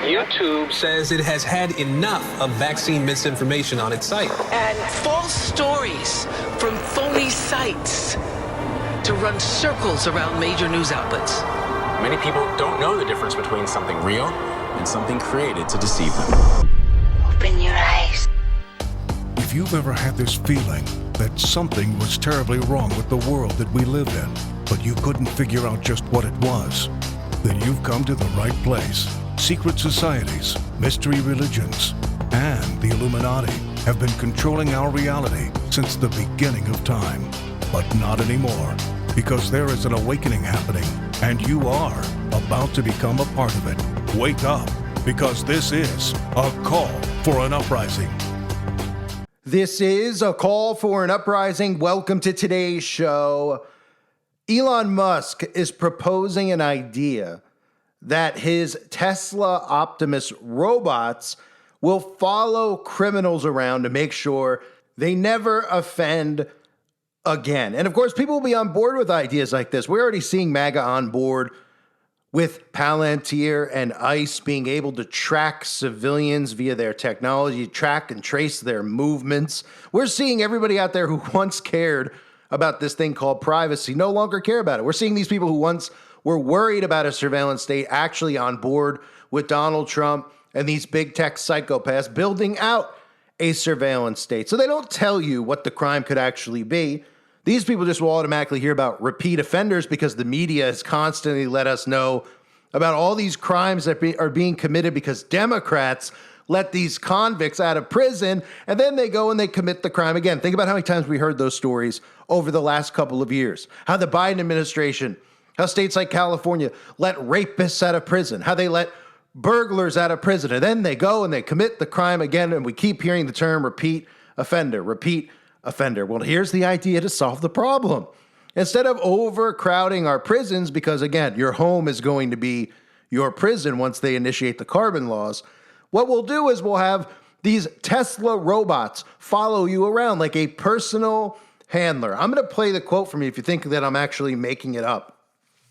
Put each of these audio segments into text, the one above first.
YouTube says it has had enough of vaccine misinformation on its site. And false stories from phony sites to run circles around major news outlets. Many people don't know the difference between something real and something created to deceive them. Open your eyes. If you've ever had this feeling that something was terribly wrong with the world that we live in, but you couldn't figure out just what it was, then you've come to the right place. Secret societies, mystery religions, and the Illuminati have been controlling our reality since the beginning of time. But not anymore, because there is an awakening happening, and you are about to become a part of it. Wake up, because this is a call for an uprising. This is a call for an uprising. Welcome to today's show. Elon Musk is proposing an idea that his Tesla Optimus robots will follow criminals around to make sure they never offend again. And of course, people will be on board with ideas like this. We're already seeing MAGA on board with Palantir and ICE being able to track civilians via their technology, track and trace their movements. We're seeing everybody out there who once cared about this thing called privacy no longer care about it. We're seeing these people who once were worried about a surveillance state actually on board with Donald Trump and these big tech psychopaths building out a surveillance state. So they don't tell you what the crime could actually be. These people just will automatically hear about repeat offenders because the media has constantly let us know about all these crimes that are being committed because Democrats let these convicts out of prison, and then they go and they commit the crime again. Think about how many times we heard those stories over the last couple of years. How the Biden administration, how states like California let rapists out of prison, how they let burglars out of prison, and then they go and they commit the crime again, and we keep hearing the term repeat offender. Well, here's the idea to solve the problem. Instead of overcrowding our prisons, because again, your home is going to be your prison once they initiate the carbon laws, what we'll do is we'll have these Tesla robots follow you around like a personal handler. I'm going to play the quote from you if you think that I'm actually making it up.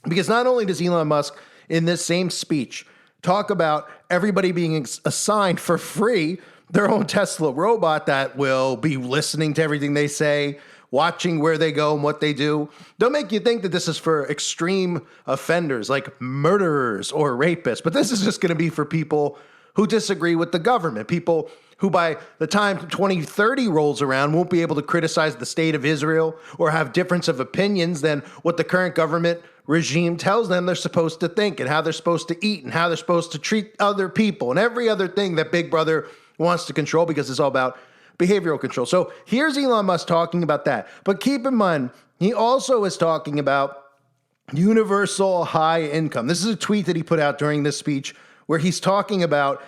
Because not only does Elon Musk in this same speech talk about everybody being assigned for free their own Tesla robot that will be listening to everything they say, watching where they go and what they do. Don't make you think that this is for extreme offenders like murderers or rapists, but this is just going to be for people who disagree with the government, people who by the time 2030 rolls around won't be able to criticize the state of Israel or have difference of opinions than what the current government regime tells them they're supposed to think and how they're supposed to eat and how they're supposed to treat other people and every other thing that Big Brother wants to control because it's all about behavioral control. So here's Elon Musk talking about that. But keep in mind, he also is talking about universal high income. This is a tweet that he put out during this speech where he's talking about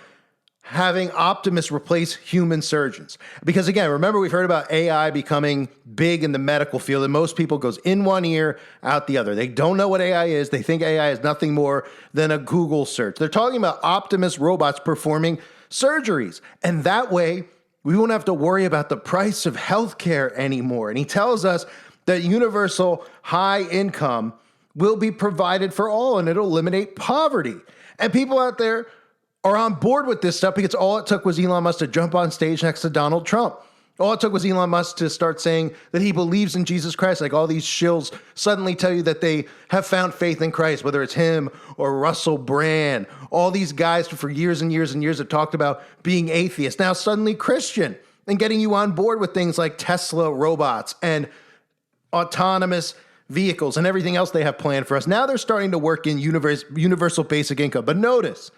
having Optimus replace human surgeons. Because again, remember we've heard about AI becoming big in the medical field and most people goes in one ear, out the other. They don't know what AI is. They think AI is nothing more than a Google search. They're talking about Optimus robots performing surgeries. And that way we won't have to worry about the price of healthcare anymore. And he tells us that universal high income will be provided for all and it'll eliminate poverty. And people out there are on board with this stuff because all it took was Elon Musk to jump on stage next to Donald Trump. All it took was Elon Musk to start saying that he believes in Jesus Christ. Like all these shills suddenly tell you that they have found faith in Christ, whether it's him or Russell Brand. All these guys for years and years and years have talked about being atheists. Now suddenly Christian and getting you on board with things like Tesla robots and autonomous vehicles and everything else they have planned for us. Now they're starting to work in universal basic income. But notice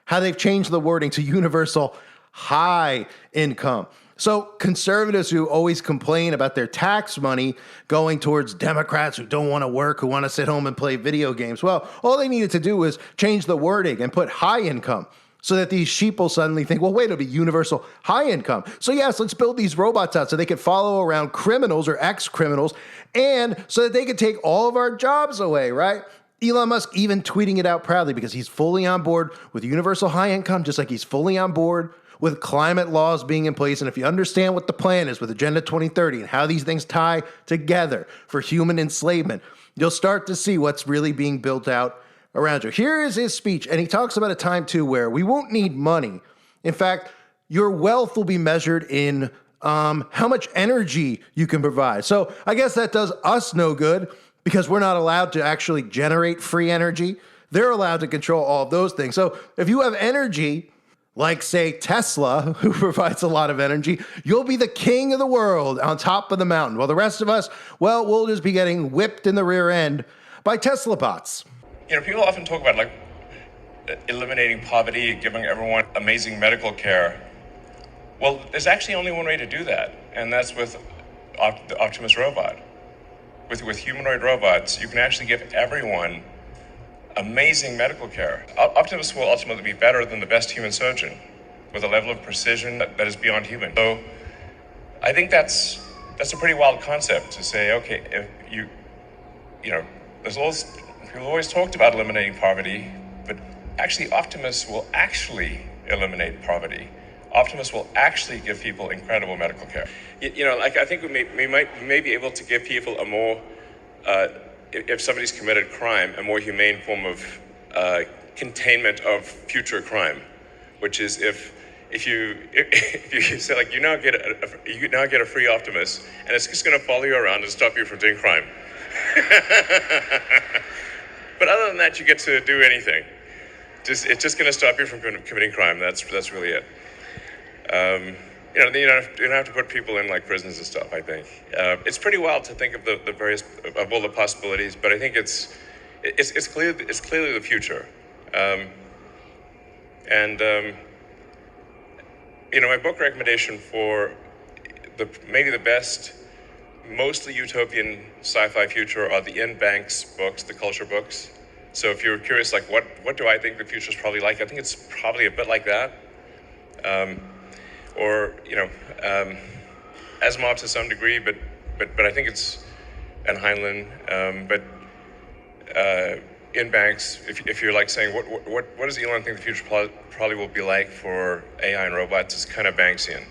how they've changed the wording to universal high income. So conservatives who always complain about their tax money going towards Democrats who don't want to work, who want to sit home and play video games. Well, all they needed to do was change the wording and put high income so that these sheep will suddenly think, well, wait, it'll be universal high income. So yes, let's build these robots out so they can follow around criminals or ex-criminals and so that they can take all of our jobs away, right? Elon Musk even tweeting it out proudly because he's fully on board with universal high income, just like he's fully on board with climate laws being in place. And if you understand what the plan is with Agenda 2030 and how these things tie together for human enslavement, you'll start to see what's really being built out around you. Here is his speech, and he talks about a time too where we won't need money. In fact, your wealth will be measured in how much energy you can provide. So I guess that does us no good because we're not allowed to actually generate free energy. They're allowed to control all of those things. So if you have energy, like say Tesla, who provides a lot of energy, you'll be the king of the world on top of the mountain. While the rest of us, well, we'll just be getting whipped in the rear end by Tesla bots. People often talk about like eliminating poverty, giving everyone amazing medical care. Well, there's actually only one way to do that, and that's with the Optimus robot. With humanoid robots, you can actually give everyone amazing medical care. Optimus will ultimately be better than the best human surgeon, with a level of precision that is beyond human. So, I think that's a pretty wild concept to say. Okay, if people always talked about eliminating poverty, but actually, Optimus will actually eliminate poverty. Optimus will actually give people incredible medical care. I think we may be able to give people a more, if somebody's committed crime, a more humane form of containment of future crime, which is if you say like you now get a free Optimus, and it's just going to follow you around and stop you from doing crime. But other than that, you get to do anything. It's just going to stop you from committing crime. That's really it. You don't have to put people in like prisons and stuff. I think it's pretty wild to think of the various of all the possibilities, but I think it's clearly the future. My book recommendation for maybe the best, mostly utopian sci-fi future are the Ian Banks books, the culture books. So if you're curious, like what do I think the future is probably like? I think it's probably a bit like that. Asimov to some degree, but I think it's, and Heinlein, Ian Banks, if you're like saying what does Elon think the future probably will be like for AI and robots, it's kind of Banksian.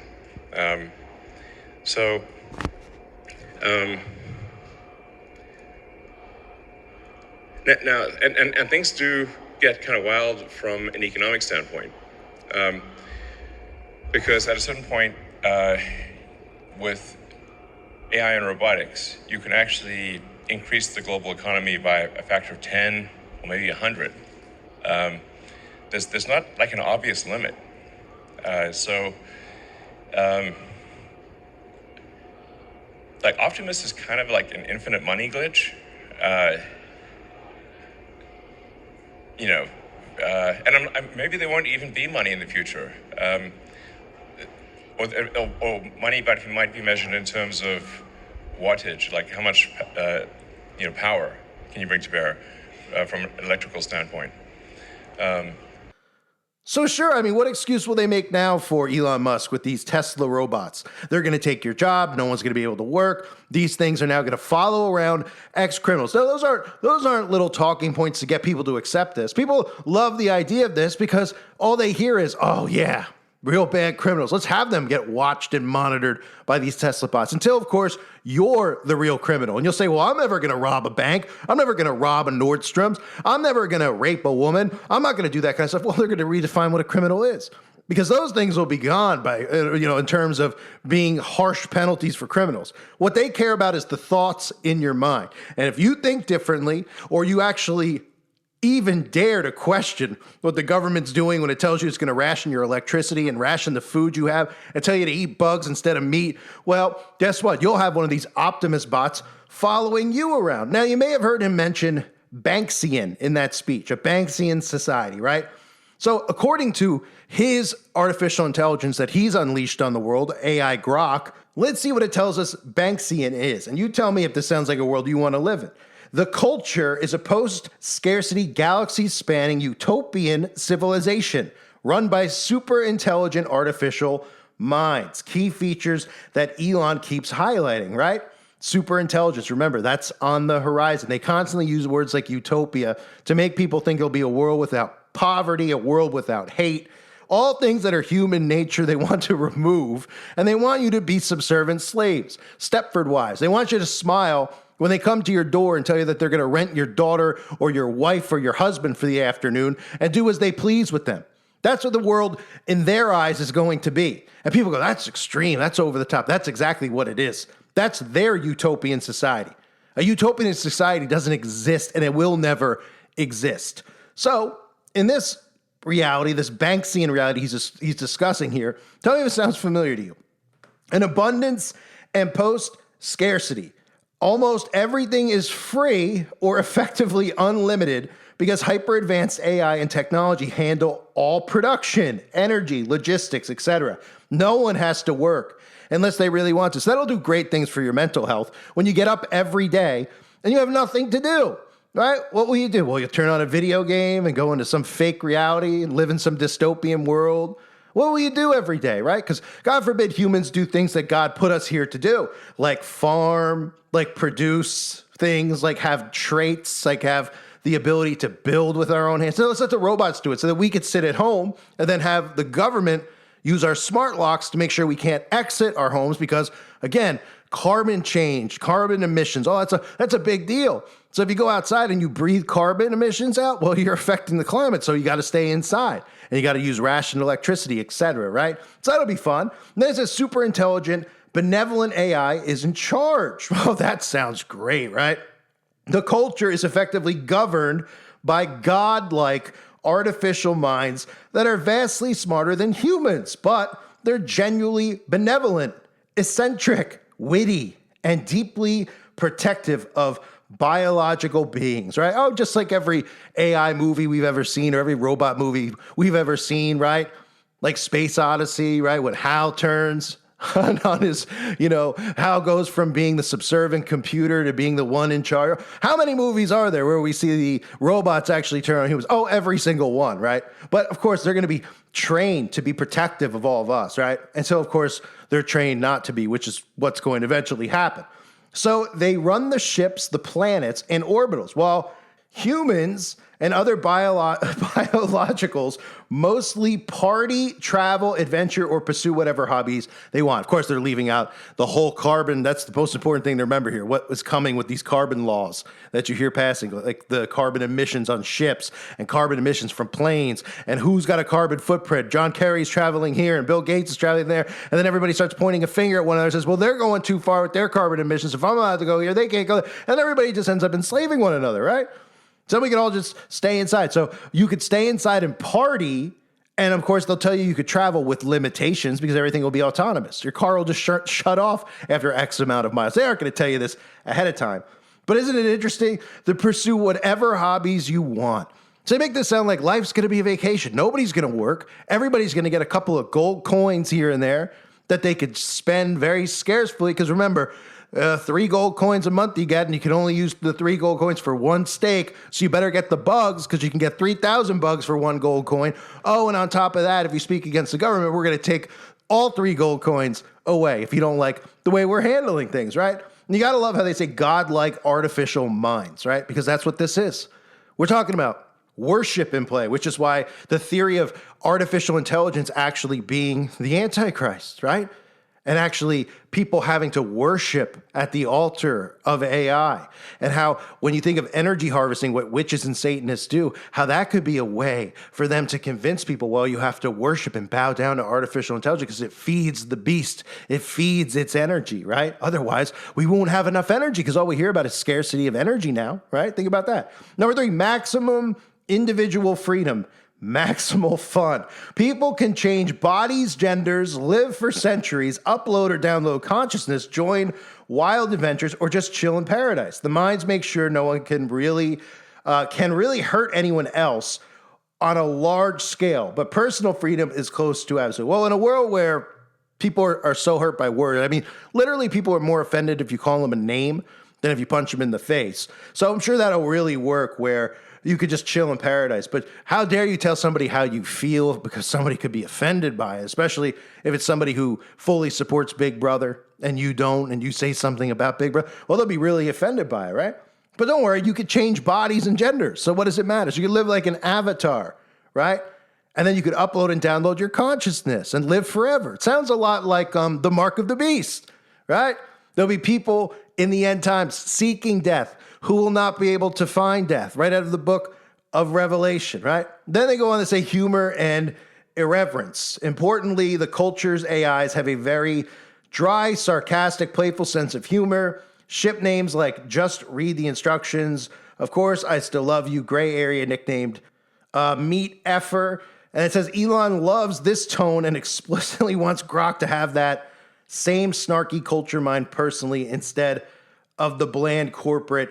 Now things do get kind of wild from an economic standpoint. Because at a certain point, with AI and robotics, you can actually increase the global economy by a factor of 10 or maybe 100. There's not like an obvious limit. Like Optimus is kind of like an infinite money glitch. Maybe there won't even be money in the future. Or money, but might be measured in terms of wattage, like how much power can you bring to bear from an electrical standpoint. So sure, what excuse will they make now for Elon Musk with these Tesla robots? They're going to take your job. No one's going to be able to work. These things are now going to follow around ex-criminals. So those aren't little talking points to get people to accept this. People love the idea of this because all they hear is, oh yeah, real bad criminals. Let's have them get watched and monitored by these Tesla bots until, of course, you're the real criminal. And you'll say, well, I'm never going to rob a bank. I'm never going to rob a Nordstrom's. I'm never going to rape a woman. I'm not going to do that kind of stuff. Well, they're going to redefine what a criminal is because those things will be gone by, in terms of being harsh penalties for criminals. What they care about is the thoughts in your mind. And if you think differently or you actually even dare to question what the government's doing when it tells you it's going to ration your electricity and ration the food you have and tell you to eat bugs instead of meat, well, guess what? You'll have one of these Optimus bots following you around. Now, you may have heard him mention Banksian in that speech, a Banksian society, right? So according to his artificial intelligence that he's unleashed on the world, AI Grok, let's see what it tells us Banksian is. And you tell me if this sounds like a world you want to live in. The culture is a post-scarcity, galaxy-spanning utopian civilization run by super-intelligent artificial minds. Key features that Elon keeps highlighting, right? Superintelligence, remember, that's on the horizon. They constantly use words like utopia to make people think it'll be a world without poverty, a world without hate, all things that are human nature they want to remove, and they want you to be subservient slaves, Stepford wives. They want you to smile when they come to your door and tell you that they're going to rent your daughter or your wife or your husband for the afternoon and do as they please with them. That's what the world in their eyes is going to be. And people go, that's extreme. That's over the top. That's exactly what it is. That's their utopian society. A utopian society doesn't exist and it will never exist. So in this reality, this Banksian reality he's discussing here, tell me if it sounds familiar to you. An abundance and post-scarcity. Almost everything is free or effectively unlimited because hyper-advanced AI and technology handle all production, energy, logistics, etc. No one has to work unless they really want to. So that'll do great things for your mental health when you get up every day and you have nothing to do, right? What will you do? Well, you turn on a video game and go into some fake reality and live in some dystopian world. What will you do every day, right? Because God forbid humans do things that God put us here to do, like farm, like produce things, like have traits, like have the ability to build with our own hands. So let's let the robots do it so that we could sit at home and then have the government use our smart locks to make sure we can't exit our homes because, again, carbon change, carbon emissions, that's a big deal. So if you go outside and you breathe carbon emissions out, well, you're affecting the climate, so you got to stay inside. And you got to use rationed electricity, et cetera, right? So that'll be fun. And there's a super intelligent, benevolent AI is in charge. Well, that sounds great, right? The culture is effectively governed by godlike artificial minds that are vastly smarter than humans, but they're genuinely benevolent, eccentric, witty, and deeply protective of biological beings, right? Oh, just like every AI movie we've ever seen or every robot movie we've ever seen, right? Like Space Odyssey, right? When Hal turns on his, Hal goes from being the subservient computer to being the one in charge. How many movies are there where we see the robots actually turn on humans? Oh, every single one, right? But of course, they're going to be trained to be protective of all of us, right? And so, of course, they're trained not to be, which is what's going to eventually happen. So they run the ships, the planets, and orbitals, while humans and other biologicals mostly party, travel, adventure, or pursue whatever hobbies they want. Of course, they're leaving out the whole carbon. That's the most important thing to remember here. What is coming with these carbon laws that you hear passing, like the carbon emissions on ships and carbon emissions from planes and who's got a carbon footprint. John Kerry's traveling here and Bill Gates is traveling there. And then everybody starts pointing a finger at one another and says, well, they're going too far with their carbon emissions. If I'm allowed to go here, they can't go there. And everybody just ends up enslaving one another, right? So we could all just stay inside. So you could stay inside and party. And of course, they'll tell you could travel with limitations because everything will be autonomous. Your car will just shut off after X amount of miles. They aren't going to tell you this ahead of time. But isn't it interesting to pursue whatever hobbies you want? So they make this sound like life's going to be a vacation. Nobody's going to work. Everybody's going to get a couple of gold coins here and there that they could spend very scarcely. Because remember, 3 gold coins a month you get, and you can only use the 3 gold coins for 1 steak. So you better get the bugs because you can get 3,000 bugs for 1 gold coin. Oh, and on top of that, if you speak against the government, we're going to take all 3 gold coins away if you don't like the way we're handling things, right? And you got to love how they say godlike artificial minds, right? Because that's what this is. We're talking about worship in play, which is why the theory of artificial intelligence actually being the Antichrist, right? And actually people having to worship at the altar of AI. And how when you think of energy harvesting, what witches and Satanists do, how that could be a way for them to convince people, well, you have to worship and bow down to artificial intelligence because it feeds the beast. It feeds its energy, right? Otherwise, we won't have enough energy because all we hear about is scarcity of energy now, right? Think about that. Number 3, maximum individual freedom. Maximal fun. People can change bodies, genders, live for centuries, upload or download consciousness, join wild adventures, or just chill in paradise. The minds make sure no one can really hurt anyone else on a large scale, but personal freedom is close to absolute. Well, in a world where people are so hurt by words, I mean, literally people are more offended if you call them a name than if you punch them in the face. So I'm sure that'll really work where you could just chill in paradise. But how dare you tell somebody how you feel because somebody could be offended by it, especially if it's somebody who fully supports Big Brother and you don't, and you say something about Big Brother. Well, they'll be really offended by it, right? But don't worry, you could change bodies and genders. So what does it matter? So you could live like an avatar, right? And then you could upload and download your consciousness and live forever. It sounds a lot like the Mark of the Beast, right? There'll be people in the end times, seeking death, who will not be able to find death, right out of the book of Revelation, right? Then they go on to say humor and irreverence. Importantly, the culture's AIs have a very dry, sarcastic, playful sense of humor. Ship names like Just Read the Instructions. Of course, I Still Love You, gray area nicknamed Meat Effer. And it says Elon loves this tone and explicitly wants Grok to have that same snarky culture mind personally instead of the bland corporate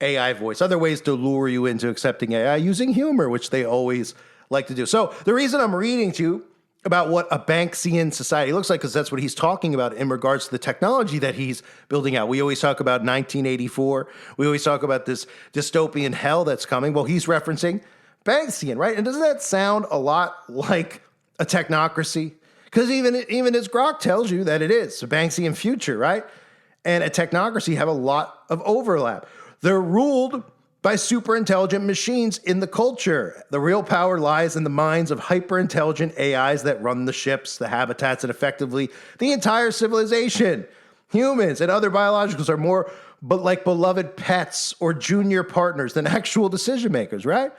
AI voice. Other ways to lure you into accepting AI using humor, which they always like to do. So the reason I'm reading to you about what a Banksian society looks like, because that's what he's talking about in regards to the technology that he's building out. We always talk about 1984. We always talk about this dystopian hell that's coming. Well, he's referencing Banksian, right? And doesn't that sound a lot like a technocracy? Because even as Grok tells you that it is a Banksian future, right? And a technocracy have a lot of overlap. They're ruled by super intelligent machines in the culture. The real power lies in the minds of hyper intelligent AIs that run the ships, the habitats, and effectively the entire civilization. Humans and other biologicals are more like beloved pets or junior partners than actual decision makers, right?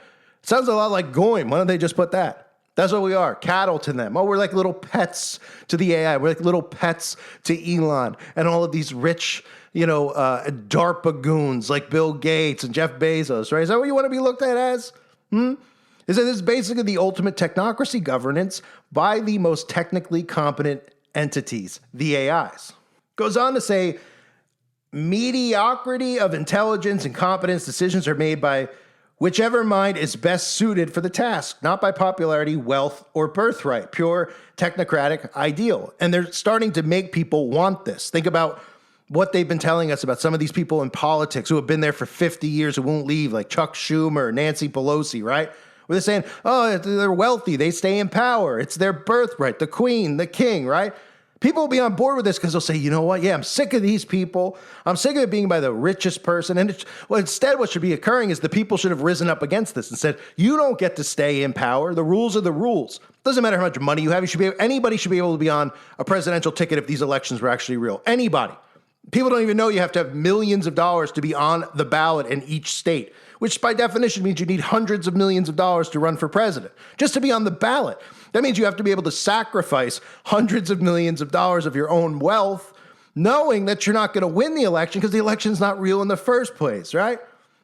Sounds a lot like Goyim. Why don't they just put that? That's what we are, cattle to them. Oh, we're like little pets to the AI. We're like little pets to Elon and all of these rich, DARPA goons like Bill Gates and Jeff Bezos, right? Is that what you want to be looked at as? Is that this is basically the ultimate technocracy governance by the most technically competent entities, the AIs. Goes on to say, mediocrity of intelligence and competence decisions are made by whichever mind is best suited for the task, not by popularity, wealth, or birthright, pure technocratic ideal. And they're starting to make people want this. Think about what they've been telling us about some of these people in politics who have been there for 50 years who won't leave, like Chuck Schumer, Nancy Pelosi, right? Where they're saying, oh, they're wealthy, they stay in power, it's their birthright, the queen, the king, right? People will be on board with this because they'll say, you know what? Yeah, I'm sick of these people. I'm sick of it being by the richest person. And instead, what should be occurring is the people should have risen up against this and said, you don't get to stay in power. The rules are the rules. Doesn't matter how much money you have. Anybody should be able to be on a presidential ticket if these elections were actually real. Anybody. People don't even know you have to have millions of dollars to be on the ballot in each state, which by definition means you need hundreds of millions of dollars to run for president, just to be on the ballot. That means you have to be able to sacrifice hundreds of millions of dollars of your own wealth, knowing that you're not going to win the election because the election's not real in the first place, right?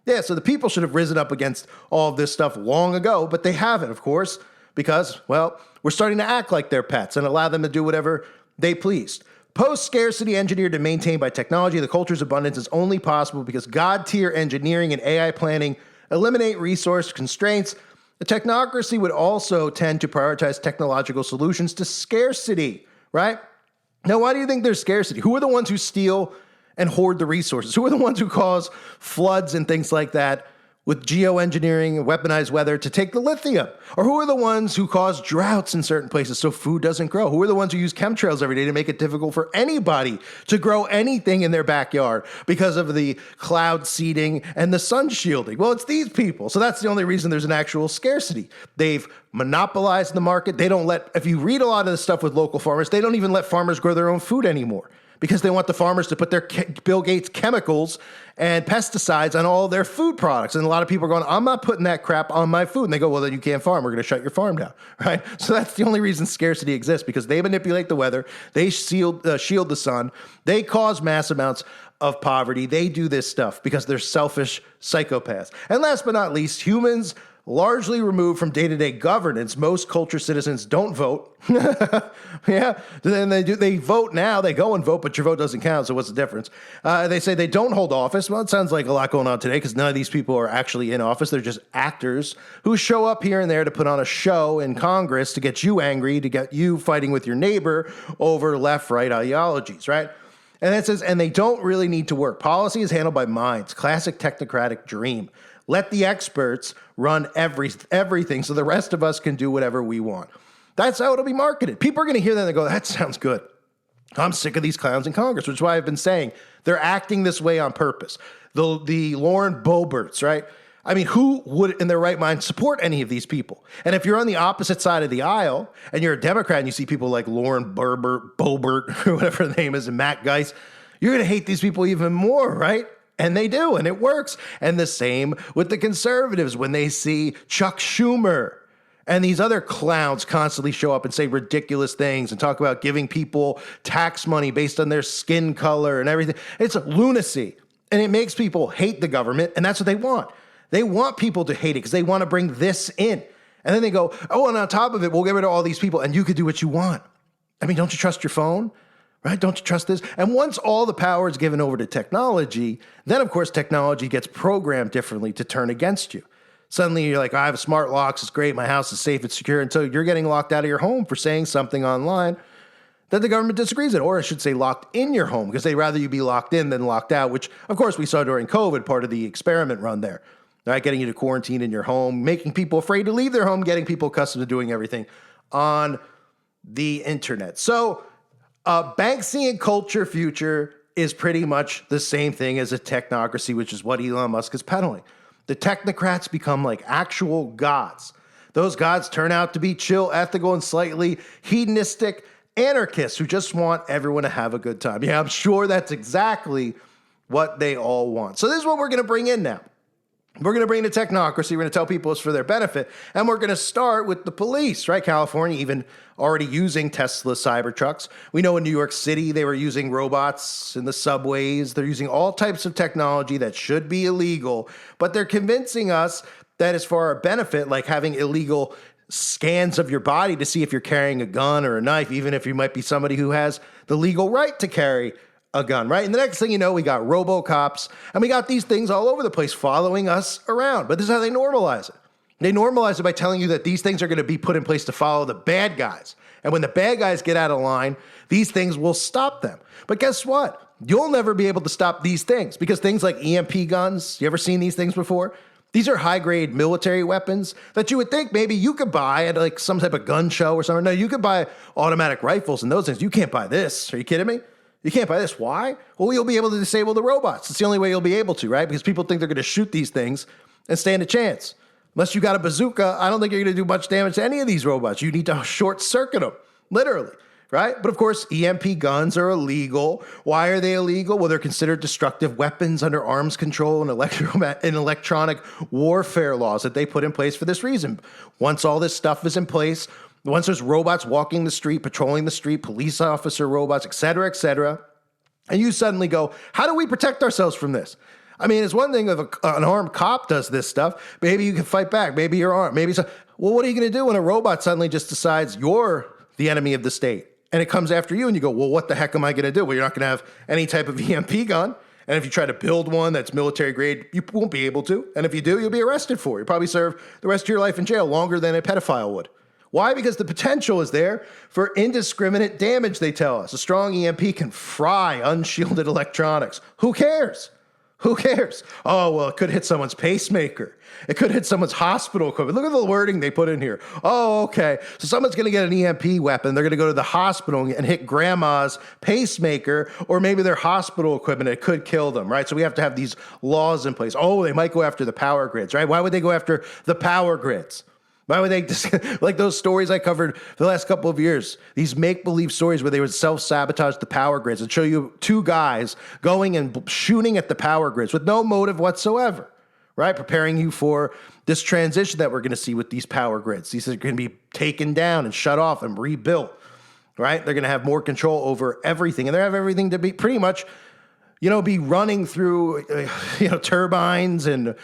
Yeah, so the people should have risen up against all of this stuff long ago, but they haven't, of course, because, well, we're starting to act like they're pets and allow them to do whatever they pleased. Post-scarcity engineered and maintained by technology, the culture's abundance is only possible because God-tier engineering and AI planning eliminate resource constraints. The technocracy would also tend to prioritize technological solutions to scarcity, right? Now, why do you think there's scarcity? Who are the ones who steal and hoard the resources? Who are the ones who cause floods and things like that with geoengineering and weaponized weather to take the lithium? Or who are the ones who cause droughts in certain places so food doesn't grow? Who are the ones who use chemtrails every day to make it difficult for anybody to grow anything in their backyard because of the cloud seeding and the sun shielding? Well, it's these people. So that's the only reason there's an actual scarcity. They've monopolized the market. They don't if you read a lot of the stuff with local farmers, they don't even let farmers grow their own food anymore, because they want the farmers to put their Bill Gates chemicals and pesticides on all their food products. And a lot of people are going, I'm not putting that crap on my food. And they go, well, then you can't farm. We're going to shut your farm down, right? So that's the only reason scarcity exists, because they manipulate the weather. They shield the sun. They cause mass amounts of poverty. They do this stuff because they're selfish psychopaths. And last but not least, humans largely removed from day-to-day governance. Most culture citizens don't vote. Yeah, then they vote now. They go and vote, but your vote doesn't count, so what's the difference? They say they don't hold office. Well, it sounds like a lot going on today because none of these people are actually in office. They're just actors who show up here and there to put on a show in Congress to get you angry, to get you fighting with your neighbor over left-right ideologies, right? And it says, and they don't really need to work. Policy is handled by minds. Classic technocratic dream. Let the experts run everything so the rest of us can do whatever we want. That's how it'll be marketed. People are going to hear that and they go, that sounds good. I'm sick of these clowns in Congress, which is why I've been saying they're acting this way on purpose. The Lauren Boeberts, right? I mean, who would in their right mind support any of these people? And if you're on the opposite side of the aisle and you're a Democrat and you see people like Lauren Boebert, or whatever the name is, and Matt Geis, you're going to hate these people even more, right? And they do, and it works. And the same with the conservatives when they see Chuck Schumer and these other clowns constantly show up and say ridiculous things and talk about giving people tax money based on their skin color and everything. It's lunacy. And it makes people hate the government, and that's what they want. They want people to hate it because they want to bring this in. And then they go, oh, and on top of it, we'll get rid of all these people, and you could do what you want. I mean, don't you trust your phone? Right? Don't you trust this? And once all the power is given over to technology, then, of course, technology gets programmed differently to turn against you. Suddenly you're like, I have smart locks, it's great, my house is safe, it's secure, until you're getting locked out of your home for saying something online that the government disagrees with, or I should say locked in your home, because they'd rather you be locked in than locked out, which, of course, we saw during COVID, part of the experiment run there, right? Getting you to quarantine in your home, making people afraid to leave their home, getting people accustomed to doing everything on the internet. So Banksian culture future is pretty much the same thing as a technocracy, which is what Elon Musk is peddling. The technocrats become like actual gods. Those gods turn out to be chill, ethical, and slightly hedonistic anarchists who just want everyone to have a good time. Yeah, I'm sure that's exactly what they all want. So this is what we're going to bring in now. We're going to bring the technocracy. We're going to tell people it's for their benefit. And we're going to start with the police, right? California even already using Tesla Cybertrucks. We know in New York City, they were using robots in the subways. They're using all types of technology that should be illegal, but they're convincing us that it's for our benefit, like having illegal scans of your body to see if you're carrying a gun or a knife, even if you might be somebody who has the legal right to carry a gun, right? And the next thing you know, we got RoboCops, and we got these things all over the place following us around. But this is how they normalize it. They normalize it by telling you that these things are going to be put in place to follow the bad guys. And when the bad guys get out of line, these things will stop them. But guess what? You'll never be able to stop these things, because things like EMP guns, you ever seen these things before? These are high-grade military weapons that you would think maybe you could buy at like some type of gun show or something. No, you could buy automatic rifles and those things. You can't buy this. Are you kidding me? You can't buy this. Why? Well, you'll be able to disable the robots. It's the only way you'll be able to, right? Because people think they're going to shoot these things and stand a chance. Unless you got a bazooka, I don't think you're going to do much damage to any of these robots. You need to short circuit them, literally, right? But of course, EMP guns are illegal. Why are they illegal? Well, they're considered destructive weapons under arms control and electronic warfare laws that they put in place for this reason. Once all this stuff is in place, once there's robots walking the street, patrolling the street, police officer robots, et cetera, and you suddenly go, how do we protect ourselves from this? I mean, it's one thing if an armed cop does this stuff. Maybe you can fight back. Maybe you're armed. Well, what are you going to do when a robot suddenly just decides you're the enemy of the state and it comes after you and you go, well, what the heck am I going to do? Well, you're not going to have any type of EMP gun. And if you try to build one that's military grade, you won't be able to. And if you do, you'll be arrested for it. You'll probably serve the rest of your life in jail longer than a pedophile would. Why? Because the potential is there for indiscriminate damage, they tell us. A strong EMP can fry unshielded electronics. Who cares? Who cares? Oh, well, it could hit someone's pacemaker. It could hit someone's hospital equipment. Look at the wording they put in here. Oh, okay. So someone's going to get an EMP weapon. They're going to go to the hospital and hit grandma's pacemaker or maybe their hospital equipment. It could kill them, right? So we have to have these laws in place. Oh, they might go after the power grids, right? Why would they go after the power grids? Why would they just, like those stories I covered for the last couple of years, these make-believe stories where they would self-sabotage the power grids and show you two guys going and shooting at the power grids with no motive whatsoever, right? Preparing you for this transition that we're going to see with these power grids. These are going to be taken down and shut off and rebuilt, right? They're going to have more control over everything. And they have everything to be pretty much, be running through, turbines and,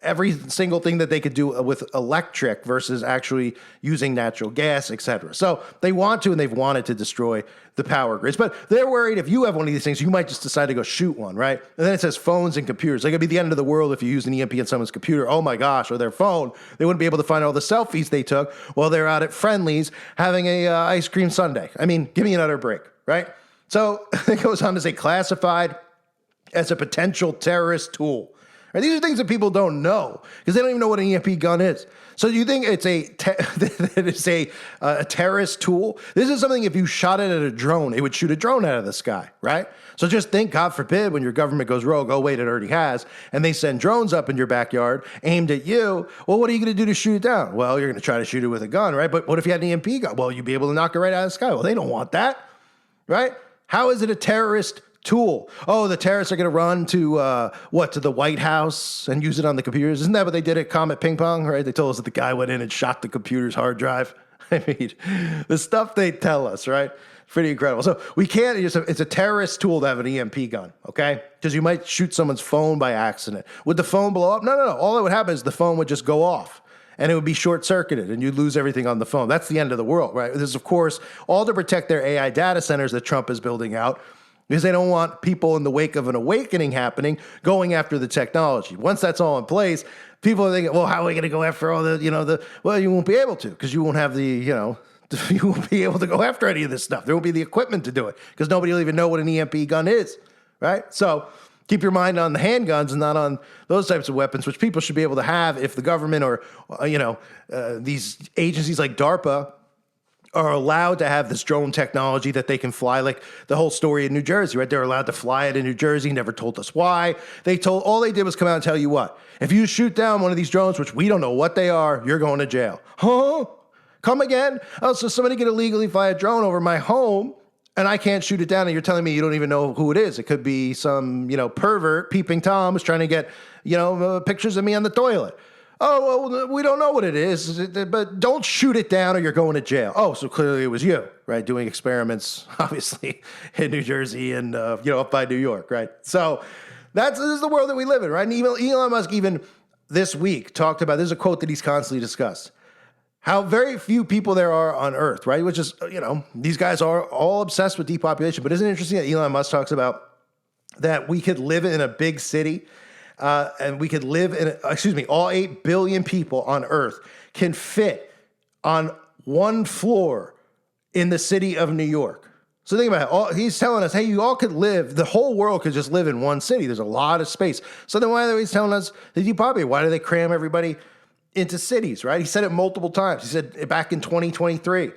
every single thing that they could do with electric versus actually using natural gas, et cetera. So they want to, and they've wanted to destroy the power grids. But they're worried if you have one of these things, you might just decide to go shoot one, right? And then it says phones and computers. Like it'd be the end of the world if you use an EMP on someone's computer. Oh my gosh, or their phone. They wouldn't be able to find all the selfies they took while they're out at Friendly's having a ice cream sundae. I mean, give me another break, right? So it goes on to say classified as a potential terrorist tool. Right? These are things that people don't know because they don't even know what an EMP gun is. So you think it's a terrorist tool? This is something if you shot it at a drone, it would shoot a drone out of the sky, right? So just think, God forbid, when your government goes rogue, oh wait, it already has, and they send drones up in your backyard aimed at you, well, what are you going to do to shoot it down? Well, you're going to try to shoot it with a gun, right? But what if you had an EMP gun? Well, you'd be able to knock it right out of the sky. Well, they don't want that, right? How is it a terrorist tool? Oh, the terrorists are going to run to to the White House and use it on the computers. Isn't that what they did at Comet Ping Pong, right? They told us that the guy went in and shot the computer's hard drive. I mean, the stuff they tell us, right? Pretty incredible. So we can't, it's a terrorist tool to have an EMP gun, okay? Because you might shoot someone's phone by accident. Would the phone blow up? No. All that would happen is the phone would just go off and it would be short-circuited and you'd lose everything on the phone. That's the end of the world, right? This is, of course, all to protect their AI data centers that Trump is building out because they don't want people in the wake of an awakening happening going after the technology. Once that's all in place, people are thinking, well, how are we going to go after all well, you won't be able to because you won't have you won't be able to go after any of this stuff. There won't be the equipment to do it because nobody will even know what an EMP gun is, right? So keep your mind on the handguns and not on those types of weapons, which people should be able to have if the government or, these agencies like DARPA are allowed to have this drone technology that they can fly, like the whole story in New Jersey, right? They're allowed to fly it in New Jersey, never told us why. All they did was come out and tell you what? If you shoot down one of these drones, which we don't know what they are, you're going to jail. Huh? Come again? Oh, so somebody can illegally fly a drone over my home and I can't shoot it down and you're telling me you don't even know who it is. It could be some, pervert, peeping Tom who's trying to get, pictures of me on the toilet. Oh, well, we don't know what it is, but don't shoot it down or you're going to jail. Oh, so clearly it was you, right? Doing experiments, obviously, in New Jersey and, up by New York, right? So this is the world that we live in, right? And even Elon Musk, even this week, talked about, this is a quote that he's constantly discussed, how very few people there are on Earth, right? Which is, these guys are all obsessed with depopulation. But isn't it interesting that Elon Musk talks about that we could live in a big city and we could live in, all 8 billion people on Earth can fit on one floor in the city of New York. So think about it. He's telling us, hey, you all could live, the whole world could just live in one city. There's a lot of space. So then why are they telling us to depopulate? Why do they cram everybody into cities, right? He said it multiple times. He said back in 2023,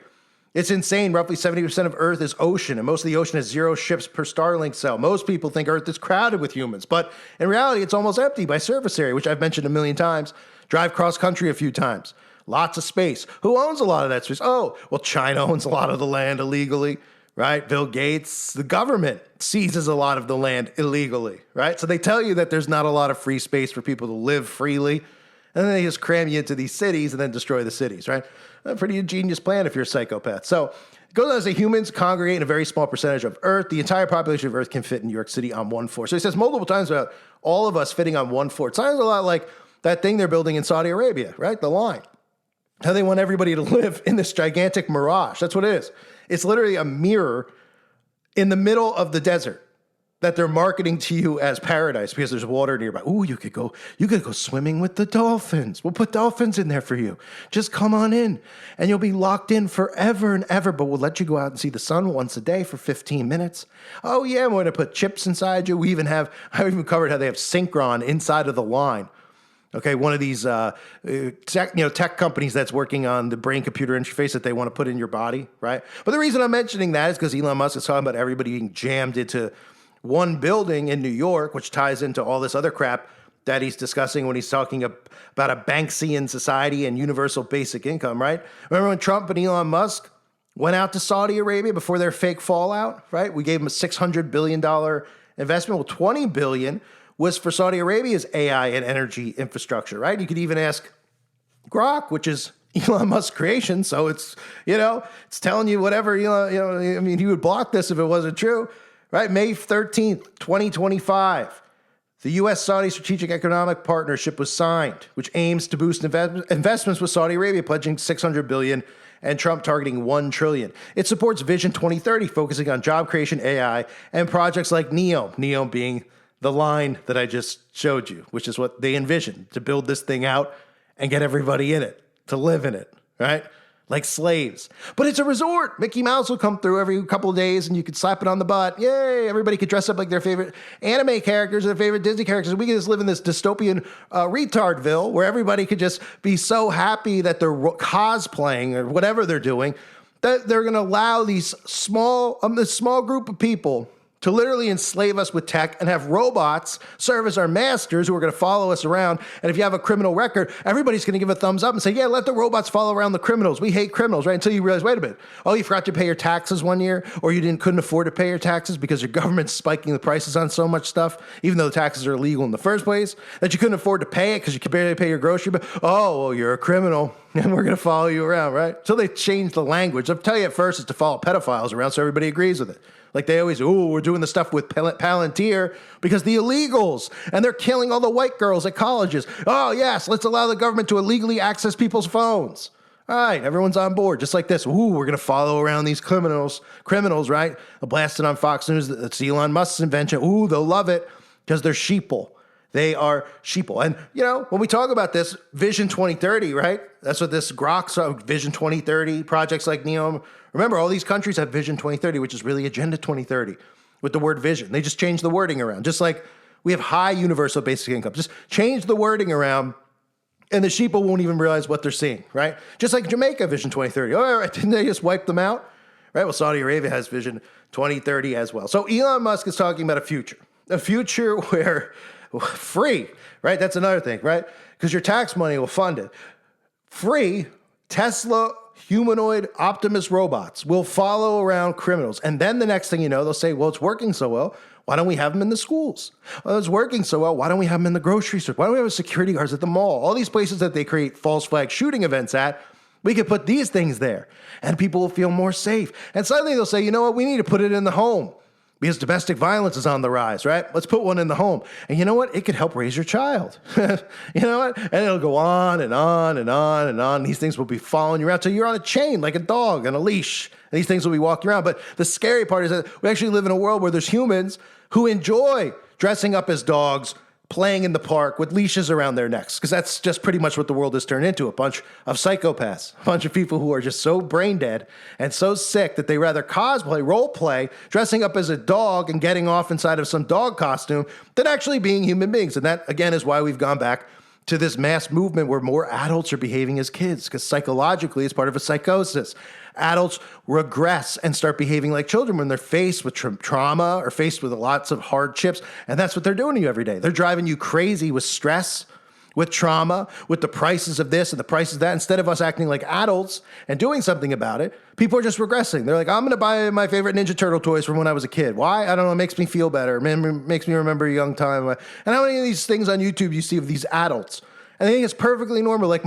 it's insane. Roughly 70% of Earth is ocean, and most of the ocean has 0 ships per Starlink cell. Most people think Earth is crowded with humans, but in reality, it's almost empty by surface area, which I've mentioned a million times. Drive cross country a few times. Lots of space. Who owns a lot of that space? Oh, well, China owns a lot of the land illegally, right? Bill Gates, the government seizes a lot of the land illegally, right? So they tell you that there's not a lot of free space for people to live freely. And then they just cram you into these cities and then destroy the cities, right? A pretty ingenious plan if you're a psychopath. So it goes on to say humans congregate in a very small percentage of Earth. The entire population of Earth can fit in New York City on one floor. So he says multiple times about all of us fitting on one floor. It sounds a lot like that thing they're building in Saudi Arabia, right? The line. How they want everybody to live in this gigantic mirage. That's what it is. It's literally a mirror in the middle of the desert that they're marketing to you as paradise because there's water nearby. Ooh, you could go swimming with the dolphins. We'll put dolphins in there for you. Just come on in and you'll be locked in forever and ever, but we'll let you go out and see the sun once a day for 15 minutes. Oh yeah, we're going to put chips inside you. I even covered how they have Synchron inside of the line. Okay, one of these tech companies that's working on the brain-computer interface that they want to put in your body, right? But the reason I'm mentioning that is because Elon Musk is talking about everybody being jammed into one building in New York, which ties into all this other crap that he's discussing when he's talking about a Banksian society and universal basic income, right? Remember when Trump and Elon Musk went out to Saudi Arabia before their fake fallout, right? We gave them a $600 billion investment. Well, $20 billion was for Saudi Arabia's AI and energy infrastructure, right? You could even ask Grok, which is Elon Musk's creation, so it's telling you whatever. He would block this if it wasn't true. Right, May 13th, 2025, the U.S.-Saudi Strategic Economic Partnership was signed, which aims to boost investments with Saudi Arabia, pledging $600 billion and Trump targeting $1 trillion. It supports Vision 2030, focusing on job creation, AI, and projects like NEOM being the line that I just showed you, which is what they envision, to build this thing out and get everybody in it, to live in it, right? Like slaves. But it's a resort. Mickey Mouse will come through every couple of days and you could slap it on the butt. Yay, everybody could dress up like their favorite anime characters, their favorite Disney characters. And we could just live in this dystopian retardville where everybody could just be so happy that they're cosplaying or whatever they're doing, that they're going to allow this small group of people to literally enslave us with tech and have robots serve as our masters who are going to follow us around. And if you have a criminal record, everybody's going to give a thumbs up and say, yeah, let the robots follow around the criminals. We hate criminals, right? Until you realize, wait a minute. Oh, you forgot to pay your taxes one year, or you couldn't afford to pay your taxes because your government's spiking the prices on so much stuff, even though the taxes are illegal in the first place, that you couldn't afford to pay it because you could barely pay your grocery bill. Oh, well, you're a criminal, and we're going to follow you around, right? So they changed the language. I'll tell you at first is to follow pedophiles around so everybody agrees with it. Like they always, we're doing the stuff with Palantir because the illegals, and they're killing all the white girls at colleges. Oh, yes, let's allow the government to illegally access people's phones. All right, everyone's on board, just like this. We're going to follow around these criminals, right? They'll blast it on Fox News. It's Elon Musk's invention. They'll love it because they're sheeple. They are sheeple. And, when we talk about this, Vision 2030, right? That's what this Grok's Vision 2030, projects like NEOM. Remember, all these countries have Vision 2030, which is really Agenda 2030 with the word vision. They just change the wording around. Just like we have high universal basic income. Just change the wording around and the sheeple won't even realize what they're seeing, right? Just like Jamaica Vision 2030. All right, didn't they just wipe them out? Right, well, Saudi Arabia has Vision 2030 as well. So Elon Musk is talking about a future where free, right? That's another thing, right? Because your tax money will fund it. Free Tesla humanoid Optimus robots will follow around criminals. And then the next thing you know, they'll say, well, it's working so well. Why don't we have them in the schools? Well, it's working so well. Why don't we have them in the grocery store? Why don't we have security guards at the mall? All these places that they create false flag shooting events at, we could put these things there and people will feel more safe. And suddenly they'll say, you know what? We need to put it in the home because domestic violence is on the rise, right? Let's put one in the home. And you know what? It could help raise your child. You know what? And it'll go on and on and on and on. These things will be following you around till you're on a chain like a dog on a leash. And these things will be walking around. But the scary part is that we actually live in a world where there's humans who enjoy dressing up as dogs, playing in the park with leashes around their necks, because that's just pretty much what the world has turned into, a bunch of psychopaths, a bunch of people who are just so brain dead and so sick that they rather cosplay, role play, dressing up as a dog and getting off inside of some dog costume than actually being human beings. And that, again, is why we've gone back to this mass movement where more adults are behaving as kids, because psychologically it's part of a psychosis. Adults regress and start behaving like children when they're faced with trauma or faced with lots of hardships. And that's what they're doing to you every day. They're driving you crazy with stress, with trauma, with the prices of this and the prices of that. Instead of us acting like adults and doing something about it, people are just regressing. They're like, I'm going to buy my favorite Ninja Turtle toys from when I was a kid. Why? I don't know. It makes me feel better. It makes me remember a young time. And how many of these things on YouTube you see of these adults? And I think it's perfectly normal. Like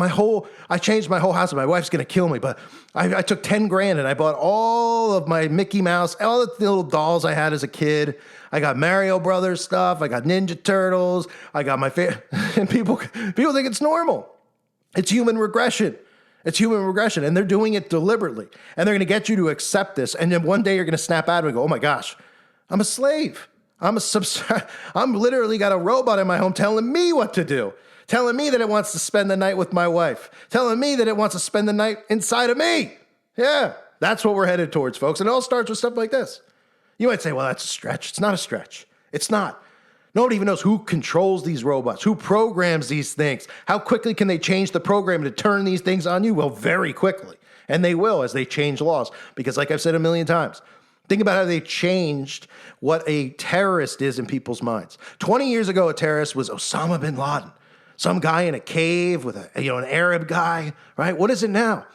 I changed my whole house and my wife's going to kill me. But I took 10 grand and I bought all of my Mickey Mouse, all the little dolls I had as a kid. I got Mario Brothers stuff. I got Ninja Turtles. I got my favorite. And people think it's normal. It's human regression. It's human regression. And they're doing it deliberately. And they're going to get you to accept this. And then one day you're going to snap out of it and go, oh my gosh, I'm a slave. I'm literally got a robot in my home telling me what to do. Telling me that it wants to spend the night with my wife. Telling me that it wants to spend the night inside of me. Yeah, that's what we're headed towards, folks. And it all starts with stuff like this. You might say, well, that's a stretch. It's not a stretch. It's not. Nobody even knows who controls these robots, who programs these things. How quickly can they change the program to turn these things on you? Well, very quickly. And they will as they change laws. Because like I've said a million times, think about how they changed what a terrorist is in people's minds. 20 years ago, a terrorist was Osama bin Laden. Some guy in a cave with an Arab guy, right? What is it now?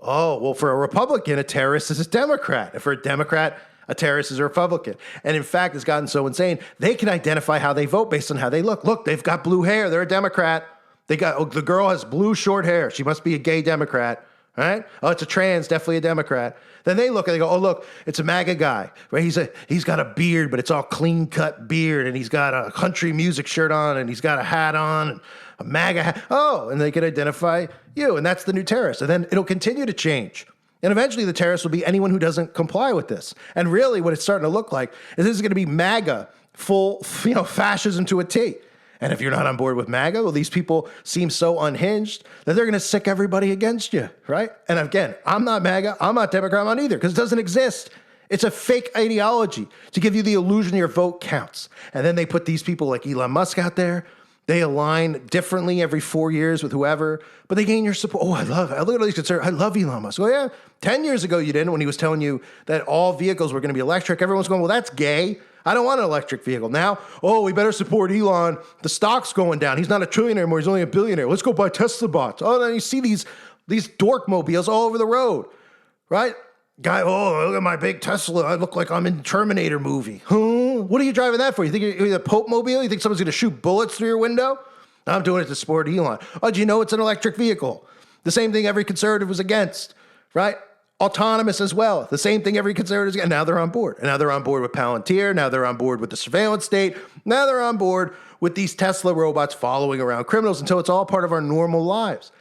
Oh, well, for a Republican, a terrorist is a Democrat. And for a Democrat, a terrorist is a Republican. And in fact, it's gotten so insane, they can identify how they vote based on how they look. Look, they've got blue hair. They're a Democrat. The girl has blue short hair. She must be a gay Democrat, right? Oh, it's a trans, definitely a Democrat. Then they look and they go, oh, look, it's a MAGA guy, right? He's got a beard, but it's all clean-cut beard, and he's got a country music shirt on, and he's got a hat on, and a MAGA hat. Oh, and they can identify you, and that's the new terrorist. And then it'll continue to change. And eventually the terrorist will be anyone who doesn't comply with this. And really what it's starting to look like is this is going to be MAGA, full, fascism to a T. And if you're not on board with MAGA, well, these people seem so unhinged that they're going to sick everybody against you, right? And again, I'm not MAGA, I'm not Democrat, I'm not either, because it doesn't exist. It's a fake ideology to give you the illusion your vote counts. And then they put these people like Elon Musk out there. They align differently every 4 years with whoever, but they gain your support. Oh, I look at all these conservatives. I love Elon Musk. Well, yeah, 10 years ago you didn't when he was telling you that all vehicles were going to be electric. Everyone's going, well, that's gay. I don't want an electric vehicle. Now, oh, we better support Elon. The stock's going down. He's not a trillionaire anymore. He's only a billionaire. Let's go buy Tesla bots. Oh, then you see these dork mobiles all over the road, right? Guy, oh, look at my big Tesla. I look like I'm in Terminator movie. Huh? What are you driving that for? You think you're the Pope mobile? You think someone's going to shoot bullets through your window? I'm doing it to support Elon. Oh, do you know it's an electric vehicle? The same thing every conservative was against, right? Autonomous as well. The same thing every conservative is against. Now they're on board. And now they're on board with Palantir. Now they're on board with the surveillance state. Now they're on board with these Tesla robots following around criminals until it's all part of our normal lives.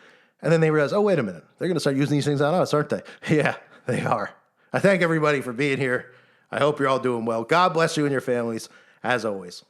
And then they realize, oh, wait a minute. They're going to start using these things on us, aren't they? Yeah, they are. I thank everybody for being here. I hope you're all doing well. God bless you and your families, as always.